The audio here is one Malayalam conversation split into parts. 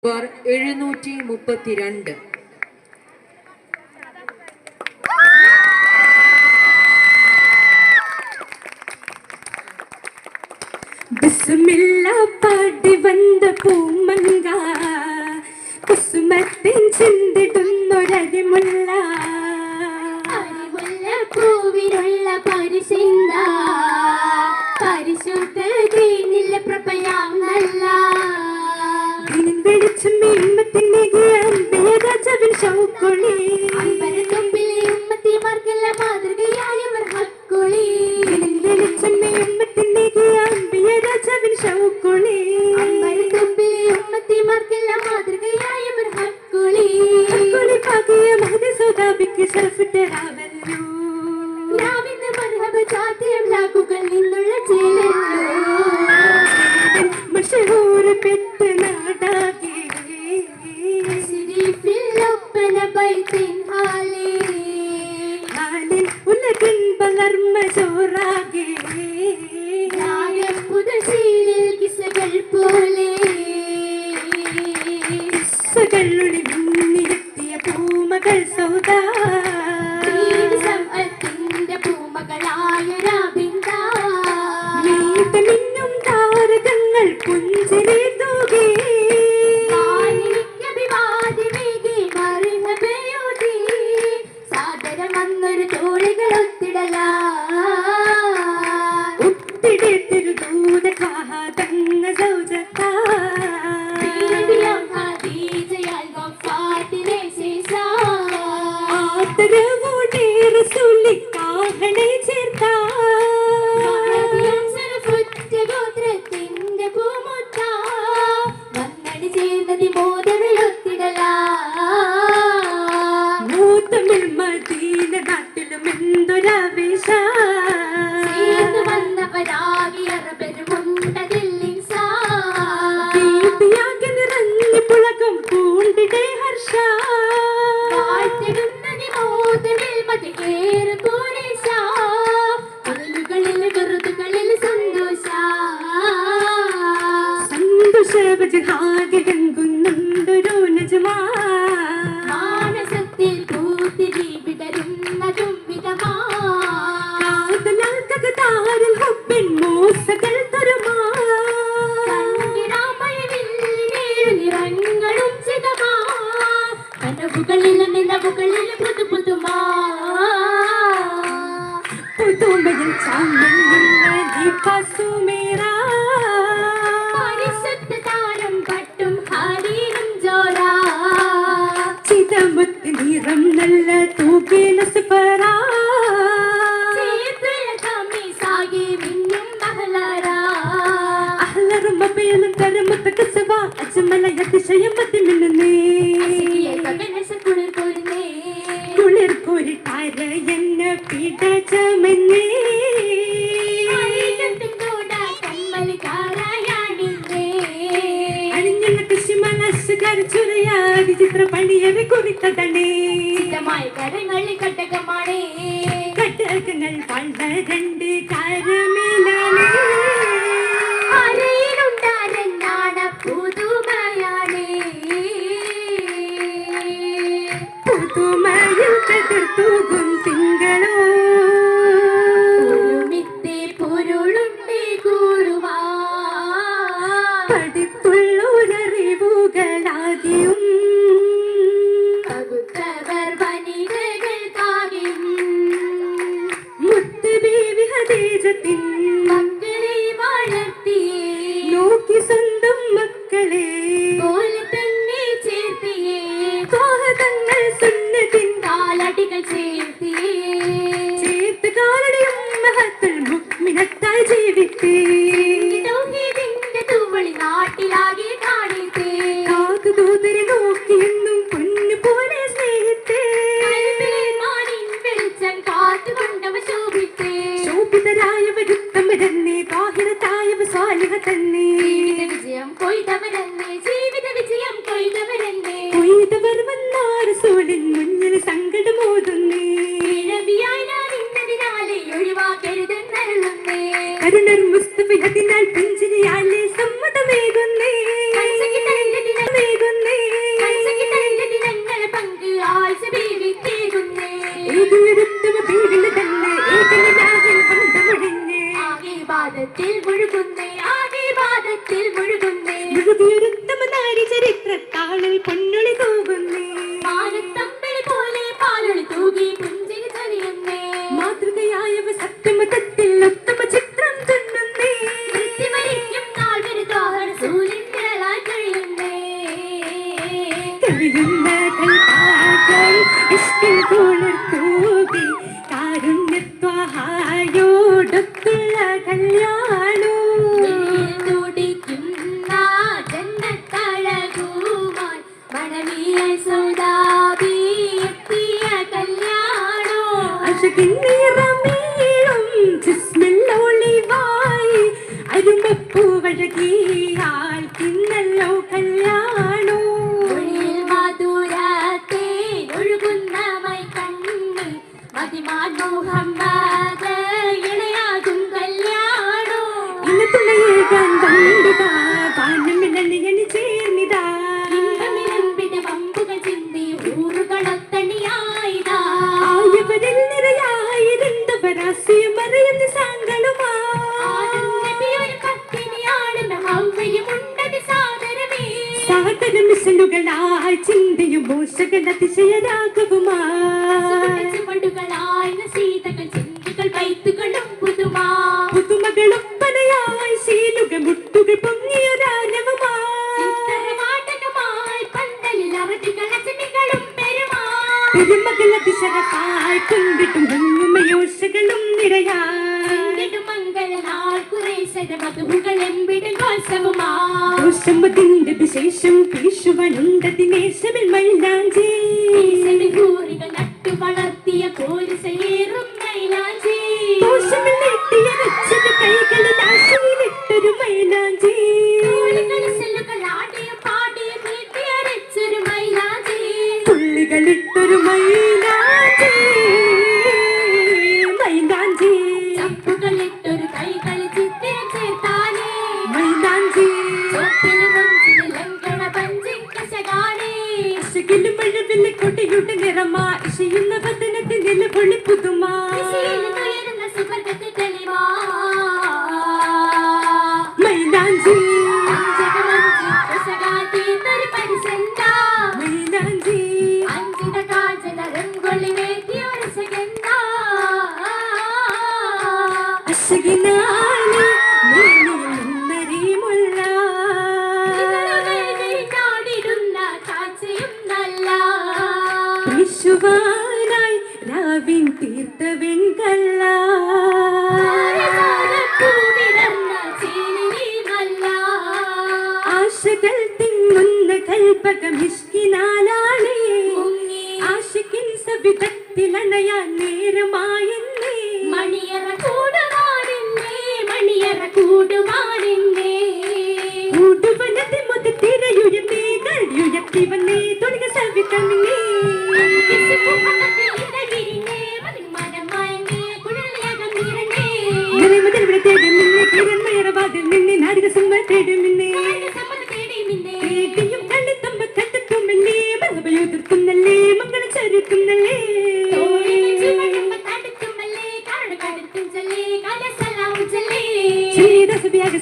732. ബിസ്മില്ലാ പാടി വന്ന പൂമങ്ക കുസുമത്തിൻ ചിന്തിടുന്നൊരരിമുല്ല പൂവിനുള്ള പരിശിന്ത പരിശുദ്ധ ദീനിൽ പ്രഭയാം നല്ല വെളിച്ചം ഉമ്മത്തിൻ്റെ രാജാവിൻ ശൗക്കൊളി അമ്പരത്തുമ്പിലെ ഉമ്മത്തിമാർക്കുള്ള മാതൃകയായവർ ഹക്കുളി വെളിച്ചം ഉമ്മത്തിൻ്റെ രാജാവിൻ ശൗക്കൊളി അമ്പരത്തുമ്പിലെ ഉമ്മത്തിമാർക്കുള്ള മാതൃകയായവർ ഹക്കുളി ഹക്കുളി പാകിയ മഹദി സൗദാബിക്ക് ശരഫിട്ടരാവല്ലോ രാവിന്റെ മർഹബ ചാത്തിയം ലാക്കുകൾ നിന്നുള്ള ചേലല്ലോ മഷഹൂർ പെട്ട് നാടാകെ ശരീഫിലൊപ്പന ബൈത്തിൻ ഹാലിൽ ഉലകിൻ വളർമ്മ ചോറാകെ പുതശീലിൽ കിസകൾ പോലെ കിസ്സകളുടെ മുന്നിലെത്തിയ പൂമകൾ സൗദാ സമത്തിന്റെ പൂമകളായൊരാബിന്ദ മിന്നും താരകങ്ങൾ പുഞ്ചിരി തൂകി അഭിവാദിമേകി മറിഹബയോതി സാദരം വന്നൊരു തോളികൾ ഒത്തിടല ഒത്തിടെ തിരുദൂത തങ്ങ സൗജത്താ ആദരവോടെ റസൂലിക്കാഹണെ ചേർത്താ ഗോത്രത്തിന്റെ പൂമുട്ട വന്നടി ചേർന്നതി മോദവിലൊത്തിടല മൂത്തമിൽ മദീന നാട്ടിലും എന്തൊരാവേശ ചേർന്ന് വന്നവരാകി അറബരുമുണ്ടതില്ലിൻസാ ദീപിയാകെ നിറഞ്ഞു പുളകം പൂണ്ടിടെ ഹർഷ വാഴ്ത്തിടുന്നതി മോദവിൽ മതിയേറെ പോരേശ കല്ലുകളിൽ വെറുതുകളിൽ സന്തോഷ സന്തോഷവജഹാകെ രംഗുന്നുണ്ടൊരു നജമാ മാനസത്തിൽ പൂത്തിരി വിടരുന്നതും വിധമാ കാതലാൽ ഹുബ്ബിൻ മൂസകൾ തരുമാ നിറങ്ങളും ചിതമാ കനവുകളിലും നിലവുകളിലും പുതു പുതുമാ പുതുമയിൽ ചാങ്ങുന്ന ദീപസുമേരാ പരിശുദ്ധ താരം പട്ടും ഹരീനും ജോരാ ചിതമുത്ത് നിറം നല്ല തൂകേന സുപരാ ചേത്തുള്ള കമ്മീസാകെ മിന്നും മഹളരാ അഹ്ലറും മബേലും തരമുത്ത കസവ അജ്മല യതിശയം മതിമിന്നുന്നേ കുളിർ കോരുന്നേ കുളിർ കോരിട്ടാര എന്ന പിടചമന്നേ അണിഞ്ഞുള്ള കൃഷി മനസ്സുകാർ ചുരയാതി ചിത്രപ്പണിയവെ കുറിത്തതണേ കരങ്ങളിൽ കട്ടകമാണേ കട്ടകങ്ങൾ വളരണ്ട് കരമേലാണ് അരയിലുണ്ടാരെന്നാണ് പുതുമയാണേ പുതുമയിൽ കതിർത്തൂകും തിങ്കളോ ഒരുമിത്തെ പൊരുളുണ്ടേ കൂറുമാ പഠിപ്പുള്ളൊരറിവുകളാദ്യം പകുത്തവർ വനിതകൾ കാര്യം മുത്ത് ബീവി ഹദീജത്തിൻ മക്കളെ വളർത്തിയേ നോക്കി സ്വന്തം മക്കളെ പോലെ തന്നെ ചേർത്തിയേ തോഹതങ്ങൾ സുന്നത്തിൻ കാലടികൾ ചേർത്തിയേ ചേർത്ത് കാലടിയും മഹത്തുൽ മുഅ്മിനത്തായി ജീവിത്തേ തൗഹീദിന്റെ തൂവളി നാട്ടിലാകെ കാണിത്തേ കാതുദൂതരെ നോക്കിയെന്നും പൊന്നു പോലെ സ്നേഹിത്തേ കൽബിലെ മാനിൻ വെളിച്ചം കാത്തുകൊണ്ടവ ശോഭിത്തേ ശോഭിതരായവരുത്തമരന്നെ താഹിറത്തായവ സ്വാലിഹ തന്നെ ജീവിത വിജയം കൊയ്തവരെന്നെ ജീവിത വിജയം കൊയ്തവരെന്നെ കൊയ്തവർ വന്നാർ സോളിൻ മുന്നിൽ സങ്കടമോതുന്നേ ഇഴവിയായി ഞാൻ ഇന്നതിനാലെ ഒഴിവാക്കരുതെന്നരുളുന്നേ കരുണർ മുസ്തഫ അതിനാൽ പുഞ്ചിരിയാലെ സമ്മതമേകുന്നേ തെളിയുന്ന കൽപ്പാകൾ ഇഷ്കിൽ കുളിർത്തൂകി കാരുണ്യത്വഹായോടൊത്തുള്ള കല്യാണോ തുടിക്കുന്ന ജന്നത്തഴകുമായി മണവിയ സൗദാബി എത്തിയ കല്യാണോ അഴകിൻ നിറമേഴും ജിസ്മില്ലൊളിവായി അരുമപ്പൂവഴകിയാൽ തിന്നല്ലോ കല്യാണോ മധുരത്തേനൊഴുകുന്ന മൈ കണ്ണ് മതിമാൻ മുഹമ്മദ് ഇണയാകും കല്യാണോ ഇന്ന് തുണയേകാൻ വന്നിതാ വാനമിലണിയണി ചേർന്നിതാ ഇമ്പമിരമ്പിന് വമ്പുകൾ ചിന്തി ഊറുകളൊത്തണിയായിതാ ആയവരിൽ നിറയായിരുന്നവരാശയം അറിയുന്ന സാങ്കളുമാ ഒരു പത്തിനിയാണ് ഹൗവയും ഉണ്ടത് സാദരമേ സാഗരമിശലുകളായി ചിന്തയും മോശകൾ അതിശയരാഘവുമാ ചുവടുകളായി നസീതകൾ ചിന്തകൾ വൈത്തുകളും പുതുമാ പുതുമകളൊപ്പനയായി ശീലുകൾ മുട്ടുകൾ പൊങ്ങിയൊരാരവമാ ചിത്രവാടകമായി പന്തലിൽ അറടികൾ അച്ചടികളും പെരുമാ പെരുമകൾ അതിശരത്തായി കൊണ്ടിട്ടും ഹുങ്ങുമയോഷകളും നിറയാ മംഗളനാൾ കുറേശ്വര മധുകൾ എമ്പിടും കോശവുമാ ദോഷമതിന്റെ വിശേഷം പീശുവനുണ്ട ദിനേശവിൽ മൈലാഞ്ചി ഭൂരികൾ നട്ടു വളർത്തിയ പോരിസയേറും മൈലാഞ്ചി ദോഷങ്ങൾ നെട്ടിയ വെച്ചത് കൈകളിൽ ആശയിലിട്ടൊരു മൈലാഞ്ചി സെല്ലുകൾ ആടിയും പാടിയും നീട്ടിയരച്ചൊരു മൈലാഞ്ചി പുള്ളികളിട്ടൊരു മൈലാഞ്ചി മൈലാഞ്ചി ചപ്പുകളിട്ടൊരു കൈകൾ ചിത്തിരം ചേർത്താനേ മൈലാഞ്ചി ചോപ്പിലും മഞ്ചിലും ലങ്കണ പഞ്ചിക്കശകാനേ ഇശകിലും മഴവില്ല് കൊടിയുടെ നിറമാ ഇശയുന്ന വദനത്തിൽ നിലപൊളി പുതുമാ ഉയരുന്ന സുവർഗത്തിൽ തെളിവാ മൈലാഞ്ചി പഞ്ചകമഞ്ചിക്കശകാതീത്തൊരു പരിസന്താ മൈലാഞ്ചി അഞ്ചിത കാഞ്ചന രംഗൊളി വേറ്റിയൊരു സെകന്താ അശകിനാളി നീലിയിൽ നിന്നറിയുമുള്ള ചാടിടുന്ന കാഴ്ചയും നല്ല വിശുവാനായി രാവിൻ തീർത്ത വെൺകല്ല പൂവിടർന്ന ചീനിമല്ല ആശകൾ തിങ്ങുന്ന കൽപ്പകമിഷ്കിനാലാണേ ആശിക്കിൻ സവിധത്തിലണയാൻ നേരമായെന്നേ മണിയറ കൂടുവാനെന്നേ മണിയറ കൂടുവാനെന്നേ കൂടുവനത്തെ മുത തിരയുയർന്നേ കഴിയുയർത്തി വന്നേ തുടങ്ങ സവിതമിന്നേ നിറമതിവിടെ തേടുമിന്നേ കിരൺമയറവാതിൽ നിന്നെ നാടിക സുമ്മ തേടുമിന്നേ തേടിയും കണ്ടെത്തുമ്പ കണ്ടെത്തുമില്ലേ മറവയുതിർക്കുന്നല്ലേ മംഗള ചരുക്കുന്നല്ലേ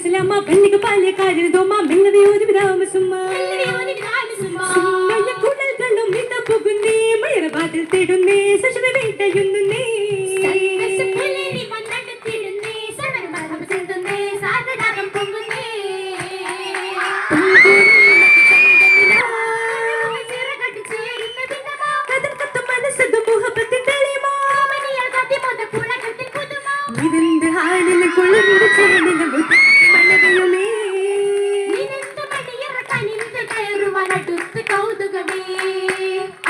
സലാമ പെണ്ണിക പാലിയ കാര്യം തോമാ മെല്ലവേ ഒരു വിരാമ സുമ്മ സുമ്മയ കുഴൽകളും ഇത പോകുന്നേ മയറവാതിൽ തേടുന്നേ സശന വേട്ടയുന്നേ ഇതിന്റെ ഹാലിന് കുളിർന്ന് ചേരുന്ന മലകയുമേ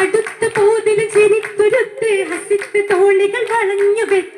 അടുത്ത പോതിലും ചിരിത്തുരുത്ത് ഹസിത്ത് തോളികൾ വളഞ്ഞു വെട്ടി